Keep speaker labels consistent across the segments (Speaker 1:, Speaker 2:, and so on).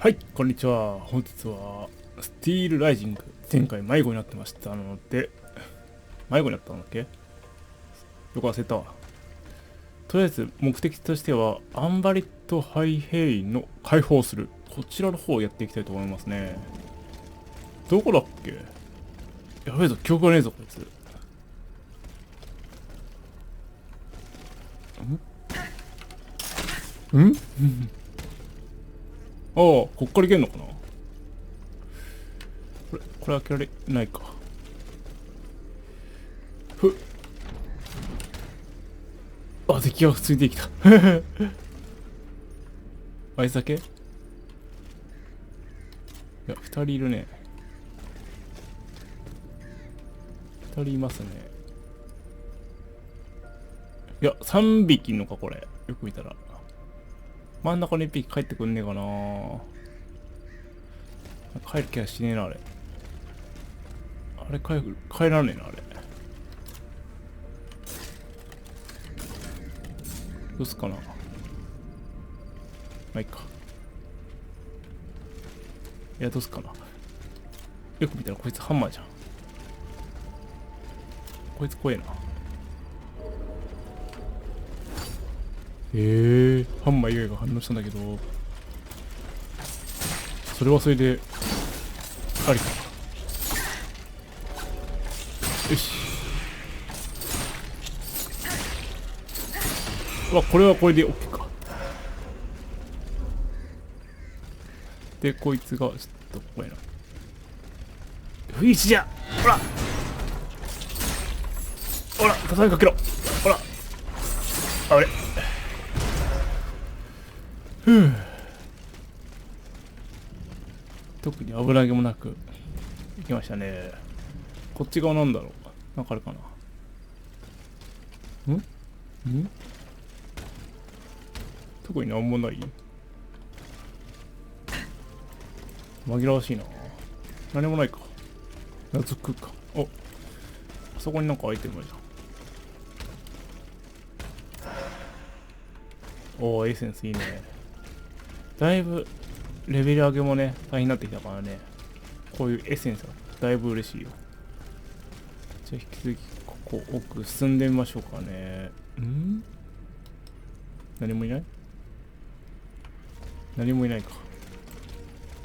Speaker 1: はい、こんにちは。本日はスティールライジング。前回迷子になってましたので、迷子になったんだっけ？よく忘れたわ。とりあえず目的としてはアンバリットハイヘイの解放する。こちらの方をやっていきたいと思いますね。どこだっけ？やべえぞ、記憶がねえぞ、こいつ。んああ、こっから行けんのかな。これ開けられないか。あ、敵がついてきた。あいつだけ？いや、2人いるね。2人いますね。いや、3匹いんのか、これ。よく見たら。真ん中の1匹帰ってくんねえかな。帰る気がしねえな、あれ。あれ帰らねえな、あれ。どうすかな。まあいいか。いや、どうすかな。よく見たらこいつハンマーじゃん。こいつ怖えな。ハンマー以外が反応したんだけど、それはそれでありか。よし。これはこれで OK か。で、こいつがちょっと怖いな。不意打ちじゃ。ほらほら、叩きかけろ。ほら、あれ。特に油揚げもなく行きましたね。こっち側なんだろう。なんかあるかな。特になんもない。紛らわしいな。何もないか。謎空間。あそこになんかアイテムあるじゃん。おー、エッセンスいいね。だいぶレベル上げもね、大変になってきたからね。こういうエッセンスはだいぶ嬉しいよ。じゃあ引き続きここ奥進んでみましょうかね。何もいない？何もいないか。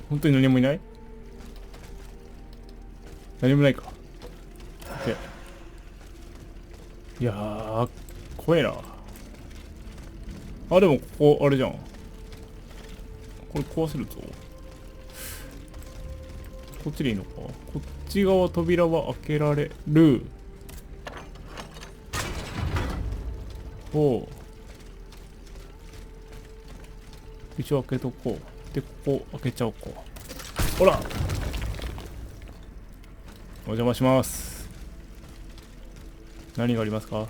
Speaker 1: 本当に何もいない？何もないか。OK。いやー、怖えな。あ、でもここ、あれじゃん。これ壊せるぞ。こっちでいいのか。こっち側扉は開けられる。一応開けとこう。で、ここ開けちゃおうか。ほら、お邪魔します。何がありますか？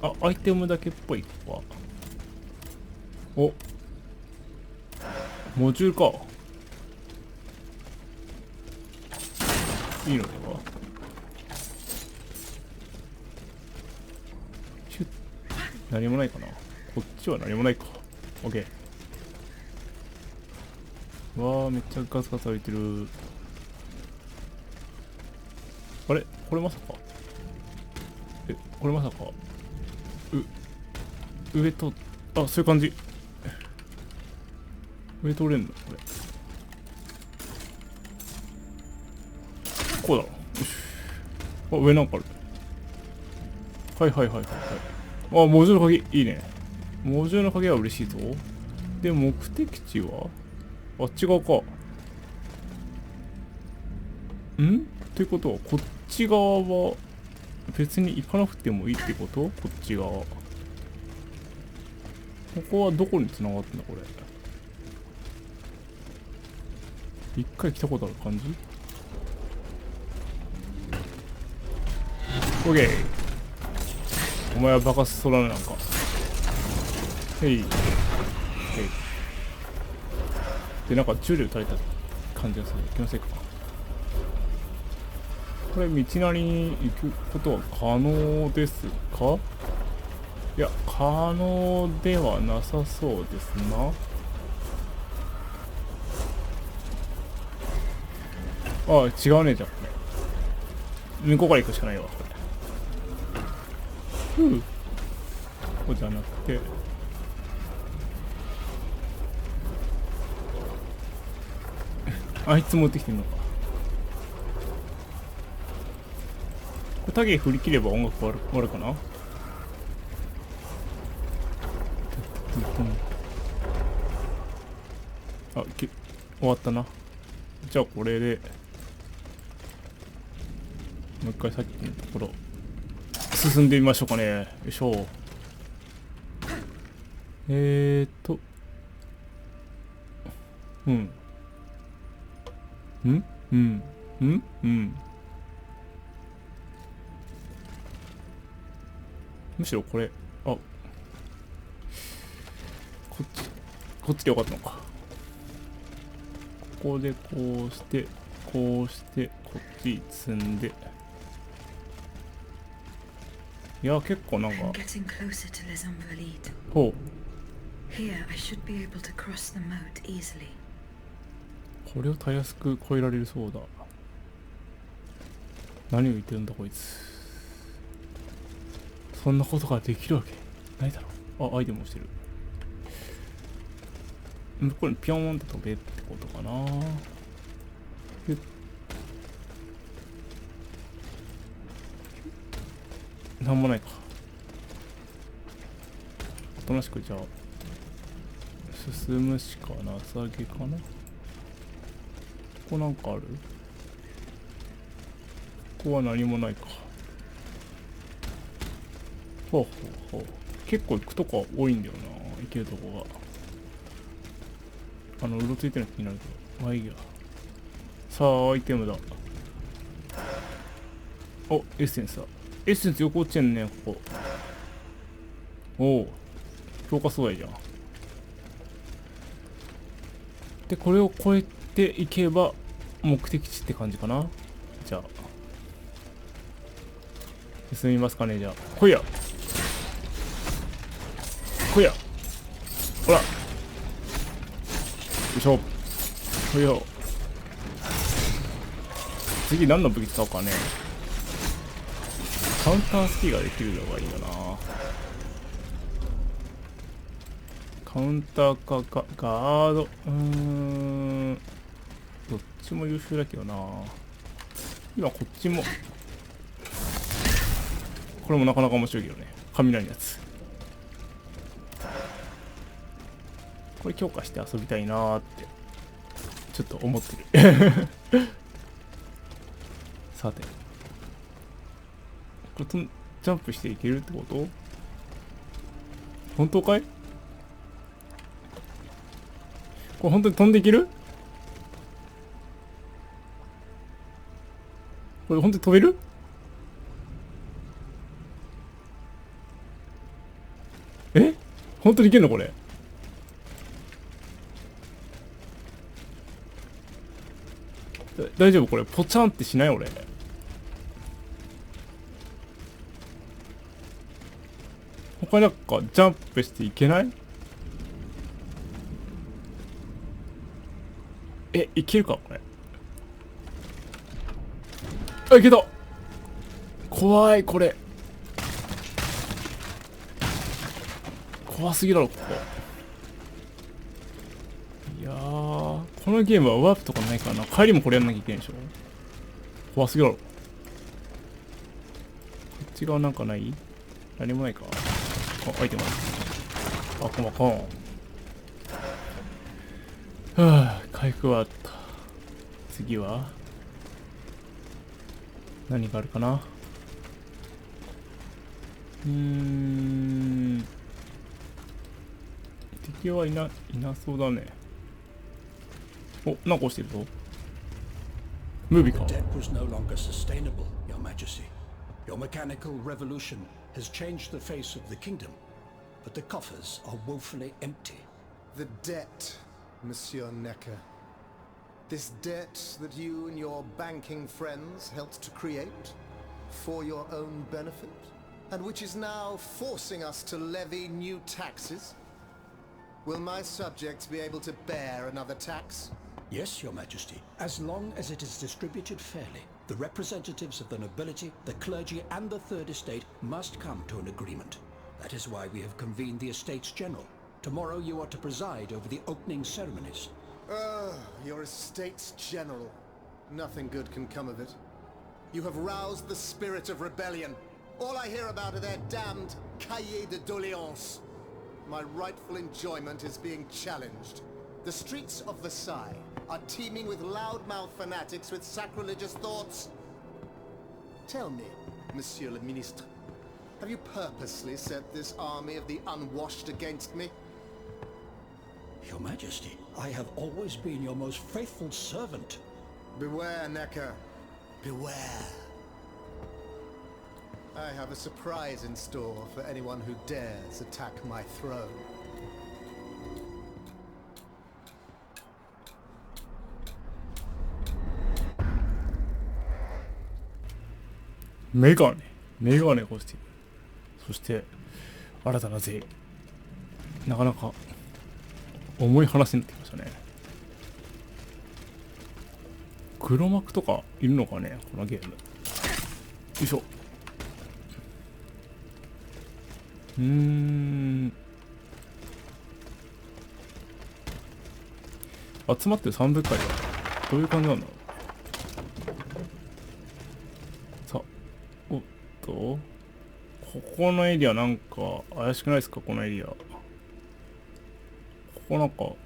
Speaker 1: あ、アイテムだけっぽいわ。お、モジュールか。いいのでは。何もないかな。こっちは何もないか。オッケー。わー、めっちゃガツガツ歩いてる。あれこれまさか。これまさか。上と、あ、そういう感じ。上通れんのこれ。こうだろ。よし。あ、上なんかある。はい。あ、モジュール鍵、いいね。モジュールの鍵は嬉しいぞ。で、目的地はあっち側か。ってことは、こっち側は別に行かなくてもいいってこと？こっち側。ここはどこに繋がってんだこれ。一回来たことある感じ？オッケー。お前はバカストラねなんか。へい。で、なんか銃で撃たれた感じがする。気のせいか。これ道なりに行くことは可能ですか？いや、可能ではなさそうですな。ああ、違うね、じゃあ。向こうから行くしかないわ、これ。ここじゃなくて。あいつ持ってきてんのか。これタゲ振り切れば音楽終わるかな。あ、終わったな。じゃあこれでもう一回さっきのところ進んでみましょうかね。よいしょ。うんむしろこれこっちでよかったのか。ここでこうしてこっち積んで。いや結構なんかほうこれをたやすく越えられるそうだ。何を言ってるんだこいつ。そんなことができるわけないだろう。あ、アイテムをしてる。向こうにピョーンって飛べってことかな。なんもないか。おとなしくじゃあ進むしかなさげかな。ここなんかある？ここは何もないか。ほうほうほう。結構行くとこ多いんだよな。行けるとこが。うろついてるの気になるけど。まあいいや。さあ、アイテムだ。お、エッセンスだ。エッセンス横落ちんね、ここ。おお。強化素材じゃん。で、これを越えていけば、目的地って感じかな。じゃあ。進みますかね、じゃあ。来いや。来いや。ほら。よいしょ。来いよ。次何の武器使おうかね。カウンタースキーができるのがいいよな。カウンターかガード。どっちも優秀だけどな。今こっちも。これもなかなか面白いけどね。雷のやつ。これ強化して遊びたいなーってちょっと思ってるさてこれジャンプしていけるってこと？本当かい？これ本当に飛んでいける？これ本当に飛べる？え？本当にいけんのこれ？大丈夫これポチャンってしない俺。他になんかジャンプしていけない？いけるかこれ。あ、いけた。怖いこれ。怖すぎだろここ。いやーこのゲームはワープとかないからな。帰りもこれやんなきゃいけないでしょ。怖すぎだろ。こっち側なんかない？何もないか。あ、アイテムある。あ、コン。はぁ、回復はあった。次は何があるかな。敵はいなそうだね。お、なんか押してるぞ。ムービーか。
Speaker 2: Your mechanical revolution has changed the face of the kingdom, but the coffers are woefully empty.
Speaker 3: The debt, Monsieur Necker. This debt that you and your banking friends helped to create for your own benefit, and which is now forcing us to levy new taxes. Will my subjects be able to bear another tax?
Speaker 2: Yes, Your Majesty, as long as it is distributed fairly. The representatives of the nobility, the clergy, and the Third Estate must come to an agreement. That is why we have convened the Estates General. Tomorrow you are to preside over the opening ceremonies.
Speaker 3: Your Estates General. Nothing good can come of it. You have roused the spirit of rebellion. All I hear about are their damned cahiers de doléances. My rightful enjoyment is being challenged. The streets of Versailles are teeming with loudmouth fanatics with sacrilegious thoughts. Tell me, Monsieur le Ministre, have you purposely set this army of the unwashed against me?
Speaker 2: Your Majesty, I have always been your most faithful servant.
Speaker 3: Beware, Necker. Beware. I have a surprise in store for anyone who dares attack my throne.
Speaker 1: メガネコスティム。そして新たな税。なかなか重い話になってきましたね。黒幕とかいるのかね、このゲーム。よいしょ。集まってる三部会はどういう感じなんだろう。さあ、おっと、ここのエリアなんか怪しくないですか、このエリア。ここなんかこ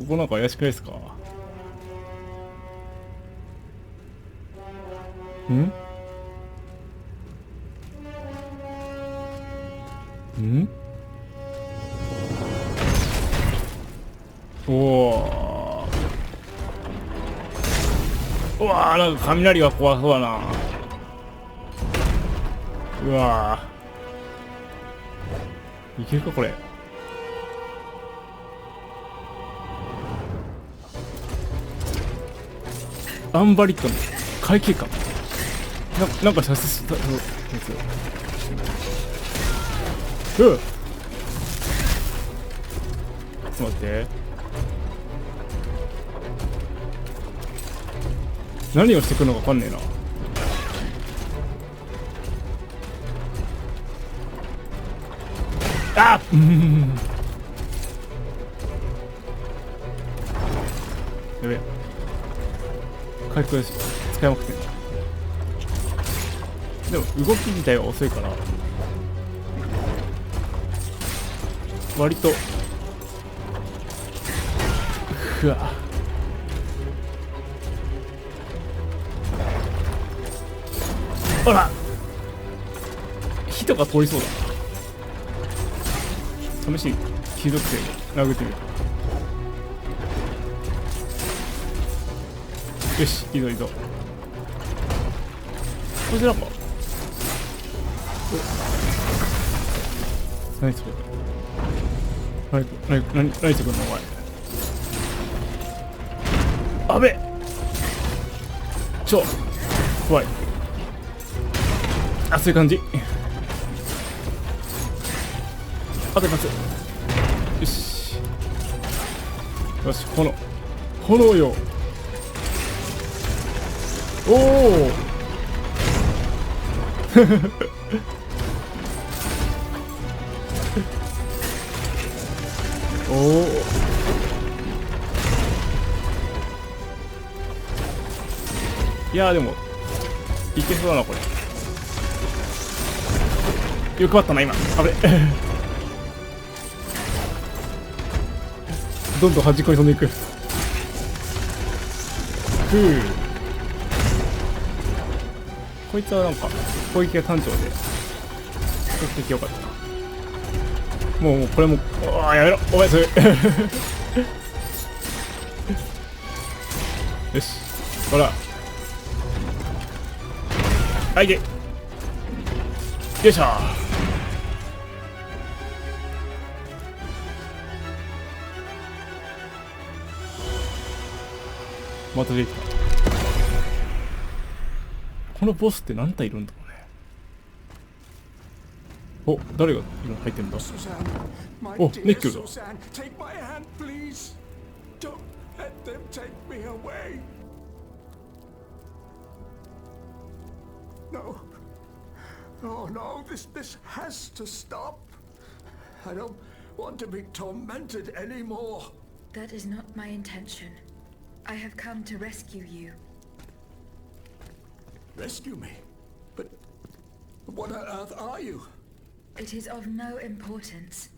Speaker 1: こなんか怪しくないですか。んおお。うわー、なんか雷が怖そうだな。うわー、いけるかこれ。アンバリットの会計官なんか射出したやつよ。ちょっと待って、何をしてくるのか分かんねえな。あっ、やべえ、回復使いまくってんだ。でも動き自体は遅いから割と、ふわ、ほら火とか通りそうだ。試しに貴族性殴ってみる。よし、いいぞいいぞ。こちらか。何それ、何してくんのお前。あべ、怖い。あ、そういう感じ。あと一発。よしよし、炎よ。おおおお、いやーでもいけそうだなこれ。よくばったな今。あれどんどん端っこに飛んでいく。こいつはなんか攻撃が単調で比較的良かったな。もうこれも、ああやめろお前それよし、ほらはいで、よいしょ。また出てきた。このボスって何体いるんだろうね。お、誰が今入ってんだ。
Speaker 2: Suzanne, my
Speaker 1: Oh,
Speaker 2: dear
Speaker 1: Nick.
Speaker 2: Suzanne, take my hand, please. Don't let them take me away. No. Oh no, this has to stop. I don't want to be tormented anymore.
Speaker 4: That is not my intention. I have come to rescue you.
Speaker 2: Rescue me? But what on earth are you?
Speaker 4: It is of no importance.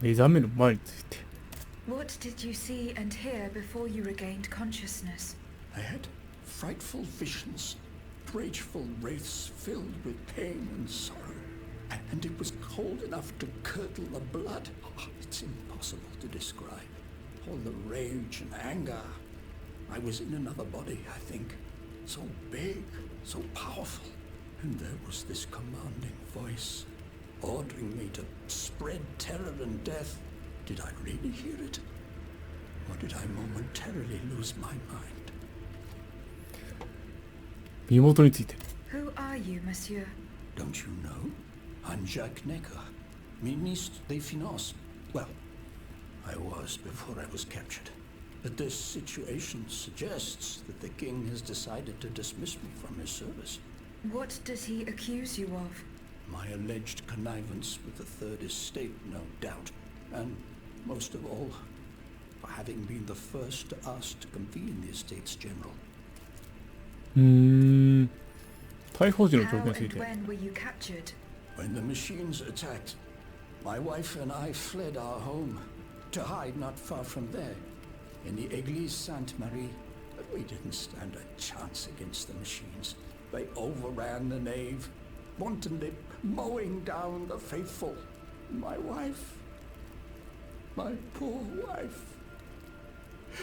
Speaker 1: 目覚める前について。
Speaker 4: What did you see and hear before you regained consciousness?
Speaker 2: I had frightful visions, rageful wraiths filled with pain and sorrow. And it was cold enough to curdle the blood. Oh, it's impossible to describe. All the rage and anger. I was in another body, I think. So big, so powerful. And there was this commanding voice, ordering me to spread terror and death. Did I really hear it? Or did I momentarily lose my mind?
Speaker 1: 身元について。
Speaker 4: Who are you, monsieur?
Speaker 2: Don't you know? I'm Jacques Necker, Ministre des Finances. Well, I was before I was captured. But this situation suggests that the king has decided to dismiss me from his service.
Speaker 4: What does he accuse you of?
Speaker 2: My alleged connivance with the Third Estate, no doubt. And most of all, for having been the first to ask to convene the Estates General.
Speaker 1: 逮捕時の状
Speaker 4: How
Speaker 1: 況につい
Speaker 4: and
Speaker 1: て。
Speaker 4: when were you captured?
Speaker 2: When the machines attacked, my wife and I fled our home to hide not far from there, in the Église Sainte-Marie. But we didn't stand a chance against the machines. They overran the nave, wantonly mowing down the faithful. My wife, my poor wife,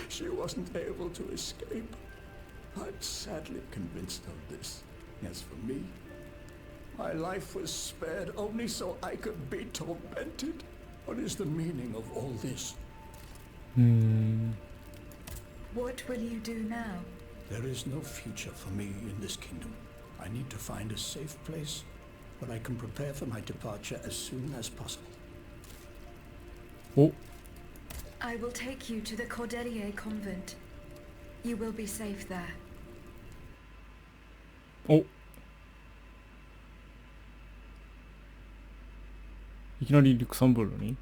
Speaker 2: she wasn't able to escape. I'm sadly convinced of this. As for me, my life was spared only so I could be tormented. What is the meaning of all this?
Speaker 4: What will you do now?
Speaker 2: There is no future for me in this kingdom. I need to find a safe place where I can prepare for my departure as soon as possible.
Speaker 1: お、
Speaker 4: I will take you to the Cordelier convent. You will be safe there.
Speaker 1: お。いきなりリュクサンブルクに。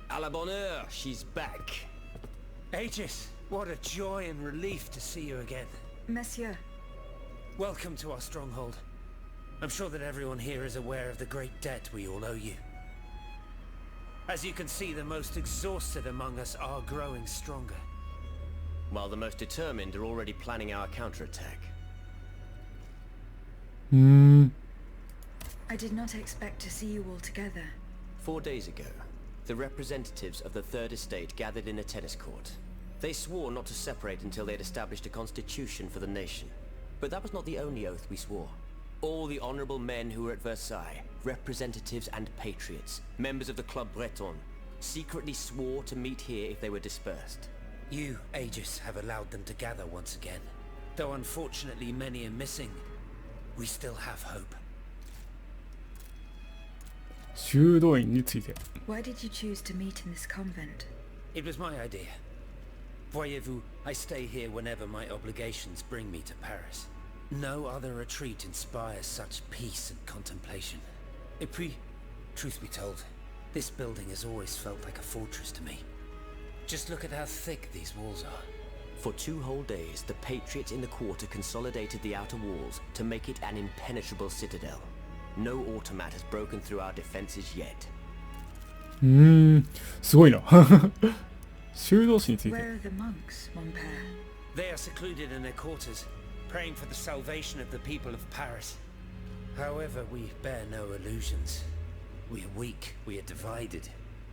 Speaker 5: À la bonne heure, she's back.
Speaker 6: Aegis, what a joy and relief to see you again.
Speaker 4: Monsieur,
Speaker 6: Welcome to our stronghold. I'm sure that everyone here is aware of the great debt we all owe you. As you can see, the most exhausted among us are growing stronger.
Speaker 5: While the most determined are already planning our counterattack.
Speaker 4: I did not expect to see you all together.
Speaker 5: 4 days ago, the representatives of the Third Estate gathered in a tennis court. They swore not to separate until they had established a constitution for the nation. But that was not the only oath we swore. All the honorable men who were at Versailles, representatives and patriots, members of the Club Breton, secretly swore to meet here if they were dispersed.
Speaker 6: You, Aegis, have allowed them to gather once again. Though unfortunately many are missing, we still have hope.
Speaker 1: 修道院について。
Speaker 4: Why did you choose to meet in this convent?
Speaker 6: It was my idea. Voyez-vous, I stay here whenever my obligations bring me to Paris. No other retreat inspires such peace and contemplation. Et puis, truth be told, this building has always felt like a fortress to me. Just look at how thick these walls are.
Speaker 5: For 2 whole days, the patriots in the quarter consolidated the outer walls to make it an impenetrable citadel. No automat has broken through our defenses yet.
Speaker 1: すごいな。修道士につい
Speaker 4: Where
Speaker 1: て。
Speaker 4: are the monks, mon père?
Speaker 6: They are secluded in their quarters, praying for the salvation of the people of Paris. However, we bear no illusions. We are weak, we are divided.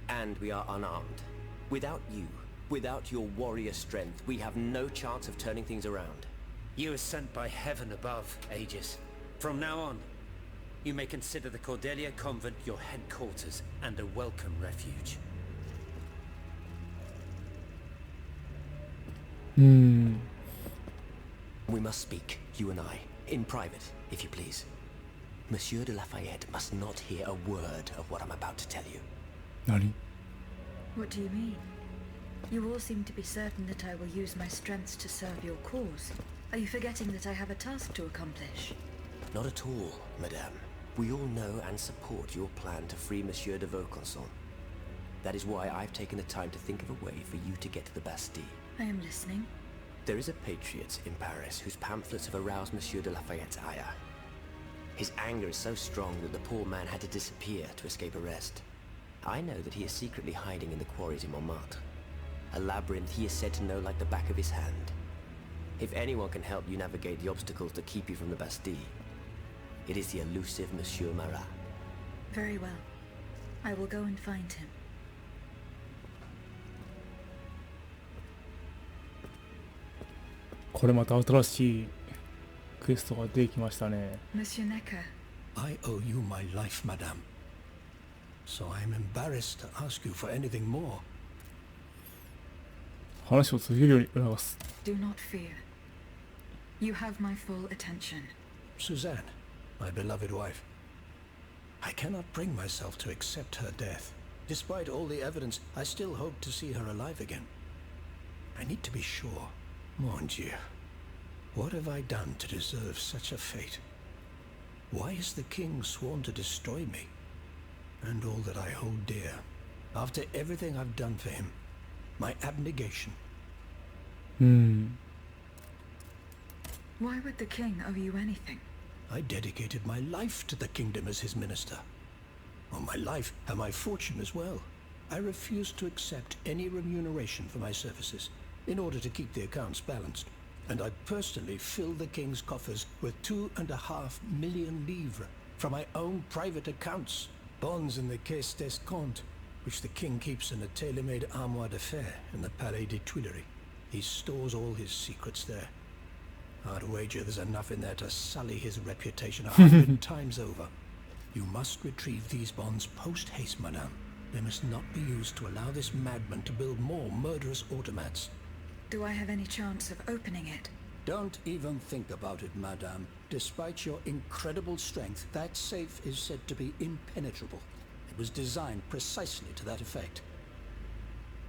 Speaker 5: And we are unarmed. Without you, without your warrior strength, we have no chance of turning things around.
Speaker 6: You are sent by heaven above, Aegis. From now on, you may consider the Cordelia Convent your headquarters and a welcome refuge.
Speaker 1: うーん。
Speaker 5: We must speak, you and I, in private, if you please. Monsieur de Lafayette must not hear a word of what I'm about to tell you.
Speaker 1: 何？
Speaker 4: What do you mean? You all seem to be certain that I will use my strengths to serve your cause. Are you forgetting that I have a task to accomplish?
Speaker 5: Not at all, madame. We all know and support your plan to free Monsieur de Vaucanson. That is why I've taken the time to think of a way for you to get to the Bastille.
Speaker 4: I am listening.
Speaker 5: There is a patriot in Paris whose pamphlets have aroused Monsieur de Lafayette's ire. His anger is so strong that the poor man had to disappear to escape arrest. I know that he is secretly hiding in the quarries in Montmartre. A labyrinth he is said to know like the back of his hand. If anyone can help you navigate the obstacles that keep you from the Bastille, it is the elusive Monsieur Marat.
Speaker 4: Very well. I will go and find him.
Speaker 1: これまた新しいクエストが出てきましたね。
Speaker 4: Monsieur Necker,
Speaker 2: I owe you my life, madame. So I am embarrassed to ask you for anything more.
Speaker 1: 話を続けるように促す。
Speaker 4: do not fear. You have my full attention.
Speaker 2: Suzanne, my beloved wife. I cannot bring myself to accept her death. Despite all the evidence, I still hope to see her alive again. I need to be sure. Mon Dieu. What have I done to deserve such a fate? Why has the king sworn to destroy me? And all that I hold dear. After everything I've done for him. My abnegation.
Speaker 1: うーん。
Speaker 4: Why would the king owe you anything?
Speaker 2: I dedicated my life to the kingdom as his minister. Well, my life and my fortune as well. I refuse to accept any remuneration for my services in order to keep the accounts balanced. And I personally filled the king's coffers with 2.5 million livres from my own private accounts. Bonds in the Caisse d'Escompte, which the king keeps in a tailor-made armoire de fer in the Palais des Tuileries. He stores all his secrets there. I'd wager there's enough in there to sully his reputation 100 times over. You must retrieve these bonds post-haste, madame. They must not be used to allow this madman to build more murderous automats.
Speaker 4: Do I have any chance of opening it?
Speaker 2: Don't even think about it, madame. Despite your incredible strength, that safe is said to be impenetrable. It was designed precisely to that effect.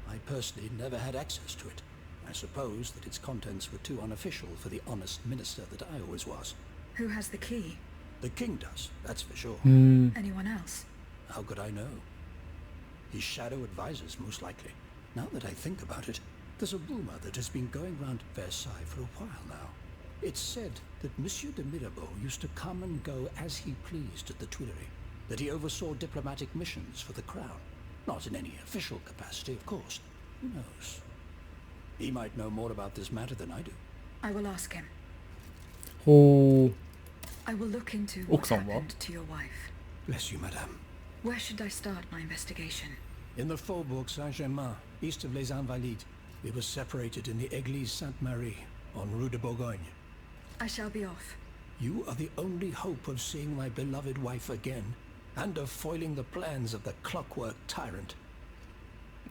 Speaker 2: I personally never had access to it. I suppose that its contents were too unofficial for the honest minister that I always was.
Speaker 4: Who has the key?
Speaker 2: The king does, that's for sure.
Speaker 1: うーん。
Speaker 4: Anyone else?
Speaker 2: How could I know? His shadow advisors, most likely. Now that I think about it, there's a rumor that has been going round Versailles for a while now. It's said that Monsieur de Mirabeau used to come and go as he pleased at the Tuileries, that he oversaw diplomatic missions for the crown. Not in any official capacity, of course. Who knows? He might know more about this matter than I do.
Speaker 4: I will ask him.
Speaker 1: ほう。
Speaker 4: I will look into what
Speaker 1: Oksan wa?
Speaker 4: happened to your wife.
Speaker 2: Bless you, madame.
Speaker 4: Where should I start my investigation?
Speaker 2: In the Faubourg Saint-Germain, east of Les Invalides, we were separated in the Église Sainte-Marie, on Rue de Bourgogne.
Speaker 4: I shall be off.
Speaker 2: You are the only hope of seeing my beloved wife again, and of foiling the plans of the clockwork tyrant.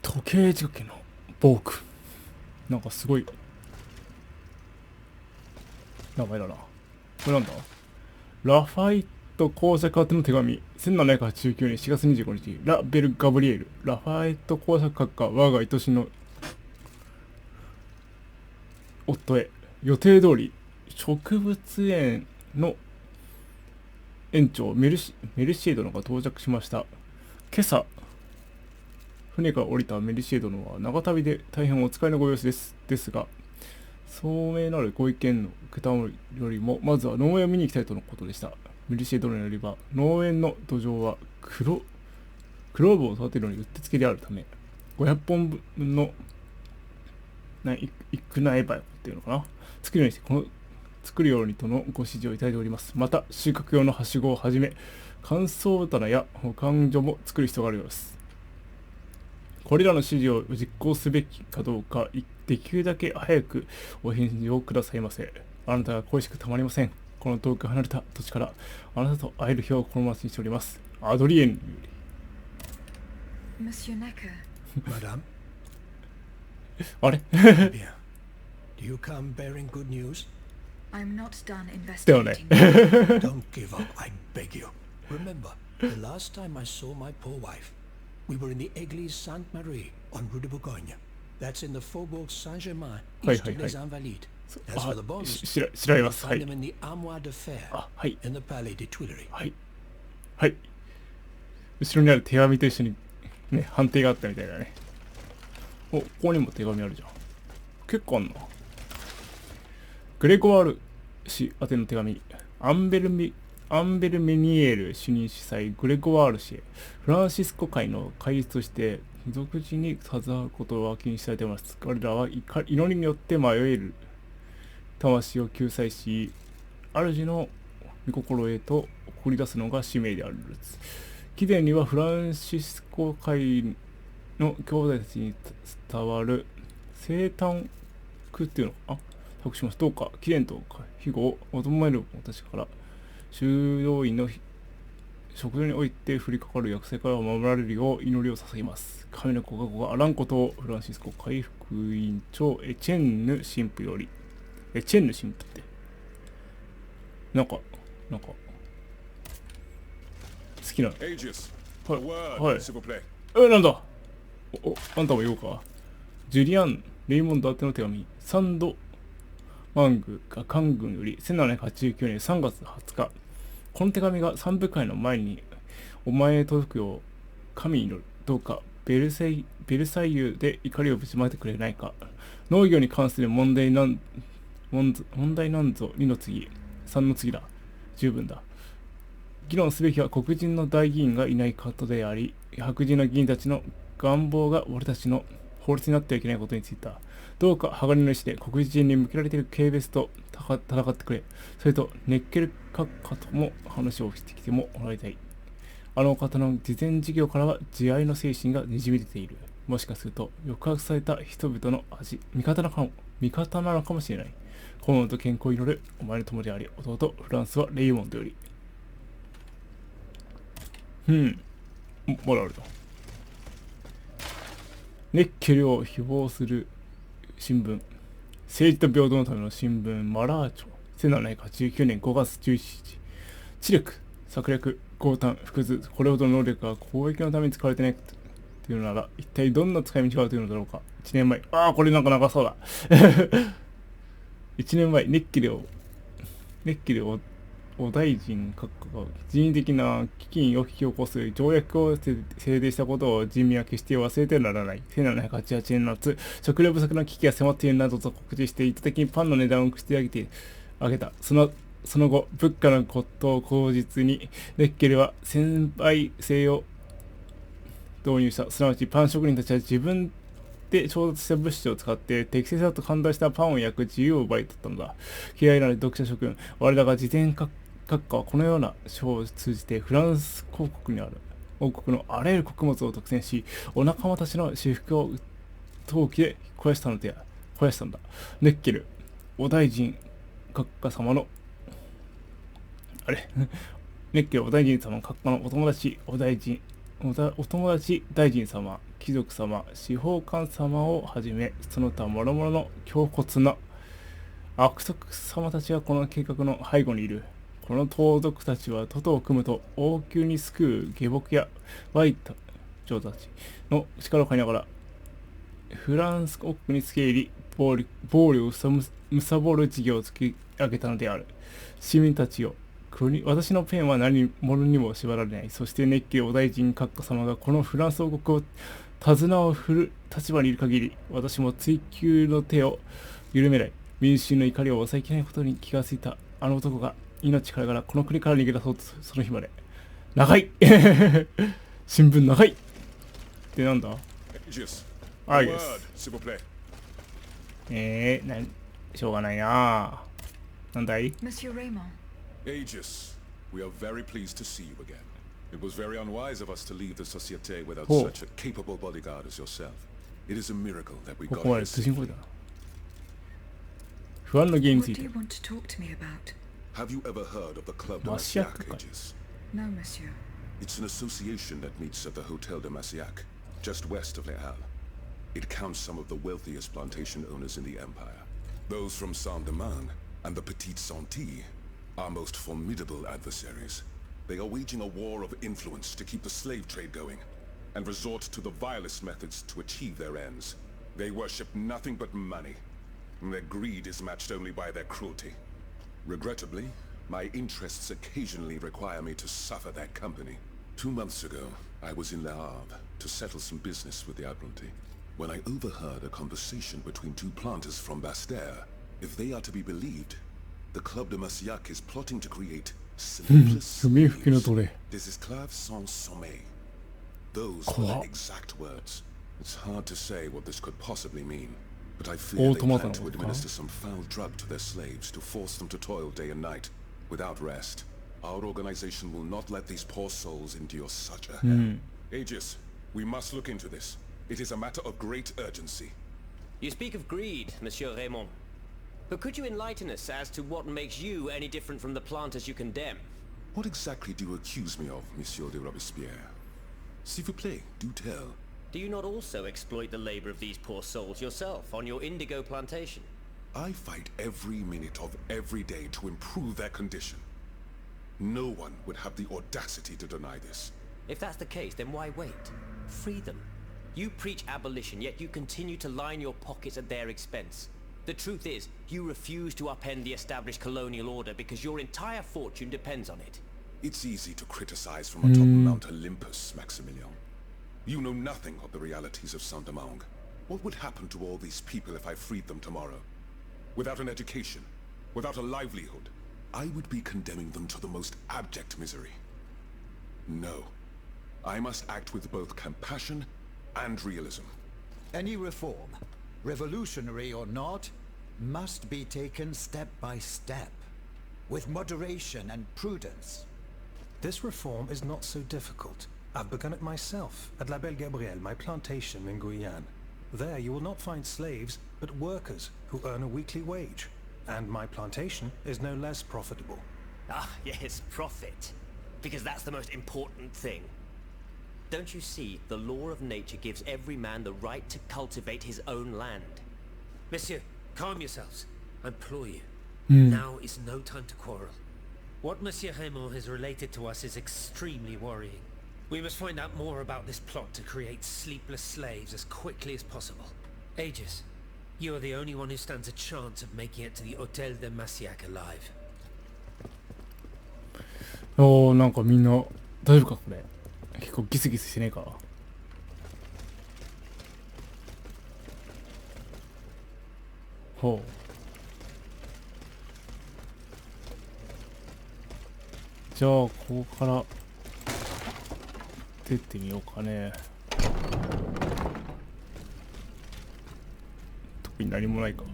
Speaker 1: 時計仕掛けのボーク。なんかすごい名前だな。これなんだ？ラファイット公爵宛ての手紙。1789年4月25日。ラ・ベル・ガブリエル。ラファイット公爵閣下、我が愛しの夫へ。予定通り、植物園の園長メルシエ殿が到着しました。今朝、船から降りたメルシエ殿は長旅で大変お疲れのご様子です。ですが、聡明なるご意見の承るよりも、まずは農園を見に行きたいとのことでした。メルシエ殿によれば、農園の土壌はクローブを育てるのにうってつけであるため、500本分の育苗場っていうのかな、作るようにとのご指示をいただいております。また、収穫用のはしごをはじめ、乾燥棚や保管所も作る必要があるようです。これらの指示を実行すべきかどうか、できるだけ早くお返事をくださいませ。あなたが恋しくたまりません。この遠く離れた土地からあなたと会える日を心待ちにしております。アドリエンより。
Speaker 4: Monsieur Necker,
Speaker 2: Madame,
Speaker 1: あれ
Speaker 2: bien. Do you come bearing good news?
Speaker 4: I'm not done
Speaker 1: だよね
Speaker 4: investigating.
Speaker 2: Don't give up, I beg you. Remember, the last time I saw my poor wife, we were in the Église Sainte-Marie on Rue de Bourgogne. That's in the Faubourg Saint-Germain,
Speaker 1: Hi,
Speaker 2: east
Speaker 1: hi,
Speaker 2: of
Speaker 1: hi.
Speaker 2: les Invalides. As
Speaker 1: あ
Speaker 2: for the bonds,
Speaker 1: 知られ
Speaker 2: you'll
Speaker 1: ます。は
Speaker 2: find
Speaker 1: い
Speaker 2: them in the Armoire de Fer
Speaker 1: あ、はい
Speaker 2: in the Palais des Tuileries.
Speaker 1: はいはい。後ろにある手紙と一緒にね、判定があったみたいだね。お、ここにも手紙あるじゃん。結構あんな。グレゴワール氏宛ての手紙。アンベルメニエール主任司祭グレゴワール氏へ。フランシスコ会の会議として独自に携わることを気にされています。彼らは祈りによって迷える魂を救済し、主の御心へと送り出すのが使命である。貴殿にはフランシスコ会の兄弟たちに伝わる生誕句っていうのを託します。どうか貴殿と庇護を求める私から修道院の食事において降りかかる約束から守られるよう祈りを捧げます。神のご加護があらんことをフランシスコ会副委員長エチェンヌ神父より。エチェンヌ神父ってなんか好きな。はい。なんだ。あんたも言おうか。ジュリアン・レイモンド宛ての手紙。サンド・マングが官軍より1789年3月20日。この手紙が三部会の前にお前へ届くよう神に祈る。どうかベルサイユで怒りをぶちまけてくれないか。農業に関する問題なんぞ2の次3の次だ。十分だ。議論すべきは黒人の大議員がいないことであり、白人の議員たちの願望が俺たちの法律になってはいけないことについてだ。どうか鋼の石で黒人に向けられている軽蔑と戦ってくれ。それとネッケル閣下とも話をしてきてもらいたい。あの方の慈善事業からは慈愛の精神がにじみ出ている。もしかすると抑圧された人々の味方なのかもしれない。幸運と健康を祈るお前の友であり弟フランスはレイモンドより。まだあると。ネッケルを誹謗する新聞。政治と平等のための新聞マラーチョ。1789年5月17日。知力、策略、強胆、腹痛、これほどの能力が攻撃のために使われてないというのなら、一体どんな使い道があるというのだろうか。1年前。これなんか長そうだ。1年前、ネッケルお大臣閣下が人為的な飢饉を引き起こす条約を制定したことを人民は決して忘れてはならない。1788年夏、食料不足の危機が迫っているなどと告知して意図的にパンの値段を口で上げた。その後、物価の高騰を口実に、ネッケルは専売制を導入した。すなわちパン職人たちは自分で調達した物資を使って適切だと判断したパンを焼く自由を奪い取ったのだ。嫌いなる読者諸君、我らが自然閣下はこのような書を通じてフランス王国にある王国のあらゆる穀物を独占し、お仲間たちの私服を陶器で肥やしたんだ。ネッケルお大臣閣下様のネッケルお大臣様閣下のお友達大臣様、貴族様、司法官様をはじめ、その他諸々の強骨な悪徳様たちがこの計画の背後にいる。この盗賊たちは徒党を組むと王宮に救う下僕やワイト長たちの力を借りながらフランス国に付け入り暴力を貪る事業を突き上げたのである。市民たちよ、私のペンは何者にも縛られない。そしてネッケルお大臣閣下様がこのフランス王国を手綱を振る立場にいる限り、私も追求の手を緩めない。民衆の怒りを抑えきれないことに気がついたあの男が命からがらこの国から逃げ出そうとその日まで。長い新聞長いってなんだ。アイギス。しょうがないな。なんだい。
Speaker 4: Monsieur Raymond.
Speaker 7: Aegis, we are very pleased to see you again. It was very unwise of us to leave the Société without
Speaker 1: Oh.
Speaker 7: such a capable bodyguard as yourself. It is a miracle that we
Speaker 1: こ
Speaker 7: got
Speaker 1: こま
Speaker 7: here
Speaker 1: で通信
Speaker 7: safely.
Speaker 1: 声だな。不安の原因につ
Speaker 4: What
Speaker 1: い
Speaker 4: do
Speaker 1: て
Speaker 4: you want to talk to me about?
Speaker 7: Have you ever heard of the Club de
Speaker 1: Massiac
Speaker 7: Massiac,
Speaker 1: か。
Speaker 7: Aegis?
Speaker 4: No, monsieur.
Speaker 7: It's an association that meets at the Hotel de Massiac, just west of Les Halles. It counts some of the wealthiest plantation owners in the empire. Those from Saint-Domingue and the Petite Santé are most formidable adversaries. They are waging a war of influence to keep the slave trade going, and resort to the vilest methods to achieve their ends. They worship nothing but money, and their greed is matched only by their cruelty. Regrettably, my interests occasionally require me to suffer their company. 2 months ago, I was in Le Havre to settle some business with the Admiralty, when I overheard a conversation between 2 planters from Bastère. If they are to be believed, the Club de Massiac is plotting to create sleepless slaves, des esclaves sans sommeil. Those are the exact words. It's hard to say what this could possibly mean, but I fear they plan to administer some foul drug to their slaves to force them to toil day and night, without rest. Our organization will not let these poor souls endure such a hell. Aegis, we must look into this. It is a matter of great urgency.
Speaker 5: You speak of greed, Monsieur Raymond. But could you enlighten us as to what makes you any different from the planters you condemn?
Speaker 7: What exactly do you accuse me of, Monsieur de Robespierre? S'il vous plaît, do tell.
Speaker 5: Do you not also exploit the labor of these poor souls yourself on your indigo plantation?
Speaker 7: I fight every minute of every day to improve their condition. No one would have the audacity to deny this.
Speaker 5: If that's the case, then why wait? Free them. You preach abolition, yet you continue to line your pockets at their expense. The truth is, you refuse to upend the established colonial order because your entire fortune depends on it.
Speaker 7: It's easy to criticize from atop Mount Olympus, Maximilian. You know nothing of the realities of Saint-Domingue. What would happen to all these people if I freed them tomorrow? Without an education, without a livelihood, I would be condemning them to the most abject misery. No. I must act with both compassion and realism.
Speaker 2: Any reform, revolutionary or not, must be taken step by step, with moderation and prudence.
Speaker 8: This reform is not so difficult. I've begun it myself at La Belle Gabrielle, my plantation in Guyane. There you will not find slaves, but workers who earn a weekly wage. And my plantation is no less profitable.
Speaker 5: Ah, yes, profit. Because that's the most important thing. Don't you see, the law of nature gives every man the right to cultivate his own land.
Speaker 6: Monsieur, calm yourselves. I implore you. Now is no time to quarrel. What Monsieur Raymond has related to us is extremely worrying. We must find out more about this plot to create sleepless slaves as quickly as possible. Aegis, you are the only one who stands a chance of making it to the Hotel de Massiac alive.
Speaker 1: おー、なんかみんな大丈夫かこれ。結構ギスギスしてねえか。ほう。じゃあここから出てみようかね。特に何もないか。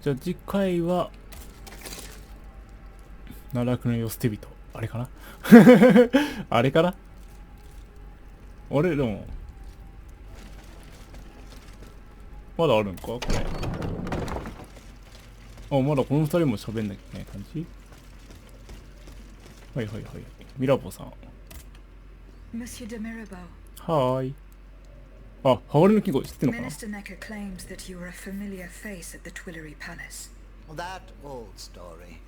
Speaker 1: じゃあ次回は奈落の世捨て人、あれかなあれかな、あれでもまだあるんかこれ。あ、まだこの二人も喋んなきゃいけない感じ。はいはいはい。ミラボさん。
Speaker 4: Monsieur de Mirabeau.
Speaker 1: はーい。あ、羽織の季語知ってんのかな。
Speaker 4: Minister Necker claims that you were a familiar face at the Tuileries Palace.
Speaker 2: That old story.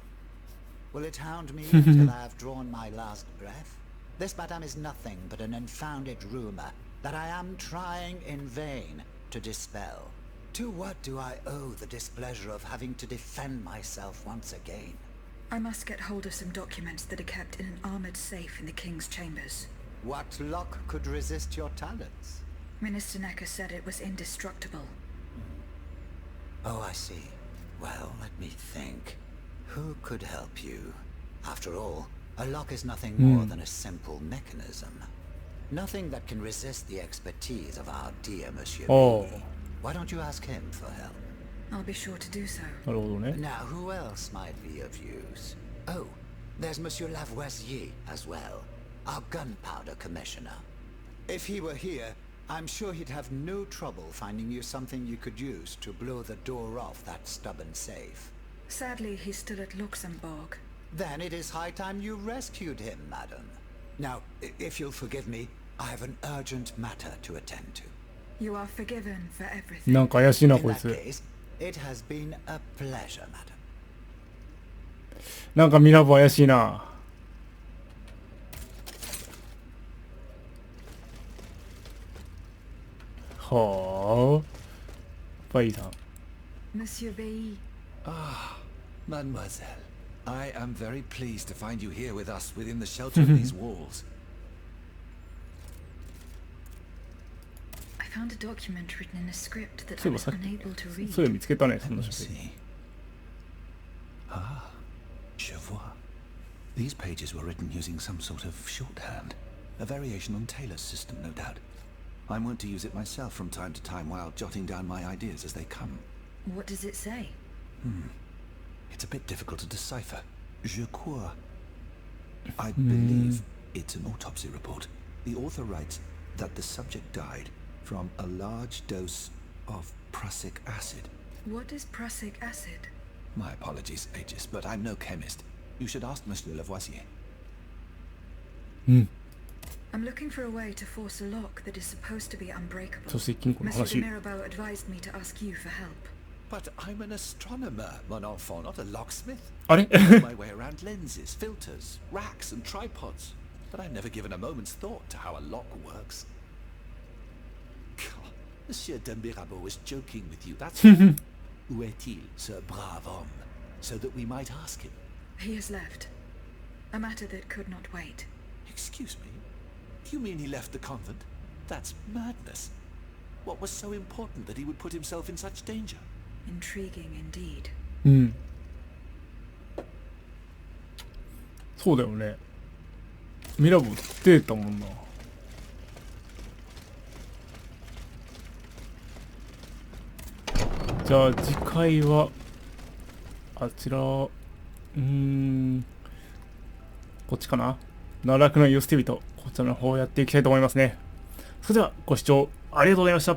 Speaker 2: Will it hound me until I have drawn my last breath? This, madame, is nothing but an unfounded rumor that I am trying in vain to dispel. To what do I owe the displeasure of having to defend myself once again?
Speaker 4: I must get hold of some documents that are kept in an armored safe in the King's chambers.
Speaker 2: What luck could resist your talents?
Speaker 4: Minister Necker said it was indestructible.
Speaker 2: Oh, I see. Well, let me think. Who could help you? After all, a lock is nothing more than a simple mechanism. Nothing that can resist the expertise of our dear Monsieur
Speaker 1: Oh.
Speaker 2: B. Why don't you ask him for help?
Speaker 4: I'll be sure to do so.
Speaker 1: なるほどね。
Speaker 2: Now, who else might be of use? Oh, there's Monsieur Lavoisier as well, our gunpowder commissioner. If he were here, I'm sure he'd have no trouble finding you something you could use to blow the door off that stubborn safe.
Speaker 4: Sadly, he's still at Luxembourg.
Speaker 2: Then it is high time you rescued him, madam. Now, if you'll forgive me, I have an urgent matter to attend to.
Speaker 4: You are forgiven for everything.
Speaker 1: なんか怪しいな
Speaker 2: In
Speaker 1: こい
Speaker 2: that
Speaker 1: つ。
Speaker 2: case, it has been a pleasure, madam.
Speaker 1: なんかミラボ怪しいな。はあ。バイさん。
Speaker 4: Monsieur Bay,
Speaker 9: Ah, mademoiselle. I am very pleased to find you here with us within the shelter of these walls.
Speaker 4: I found a document written in a script that
Speaker 1: そ
Speaker 4: I
Speaker 1: ういえば
Speaker 4: was
Speaker 1: さっ
Speaker 4: unable to
Speaker 1: き
Speaker 4: read.
Speaker 1: そういうの見つけたね、そ
Speaker 9: Let
Speaker 1: んな
Speaker 9: me
Speaker 1: 書類。
Speaker 9: see. Ah, je vois. These pages were written using some sort of shorthand. A variation on Taylor's system, no doubt. I'm wont to use it myself from time to time while jotting down my ideas as they come.
Speaker 4: What does it say?
Speaker 9: It's a bit difficult to decipher. Je crois. I believe it's an autopsy report. The author writes that the subject died from a large dose of prussic acid.
Speaker 4: What is prussic acid?
Speaker 9: My apologies, Aegis, but I'm no chemist. You should ask Monsieur Lavoisier.
Speaker 4: I'm looking for a way to force a lock that is supposed to be unbreakable.
Speaker 1: そして金庫の
Speaker 4: Monsieur
Speaker 1: 話
Speaker 4: de。Mirabeau advised me to ask you for help.
Speaker 9: But I'm an astronomer, mon enfant, not a locksmith.
Speaker 1: あれ
Speaker 9: I know my way around lenses, filters, racks, and tripods. But I've never given a moment's thought to how a lock works. God, Monsieur de Mirabeau was joking with you, that's all. Où est-il, ce brave homme? So that we might ask him.
Speaker 4: He has left. A matter that could not wait.
Speaker 9: Excuse me? Do you mean he left the convent? That's madness. What was so important that he would put himself in such danger?
Speaker 4: Intriguing indeed.
Speaker 1: うん。そうだよね。ミラボ出てたもんな。じゃあ次回はあちらこっちかな。奈落の世捨て人、こちらの方をやっていきたいと思いますね。それではご視聴ありがとうございました。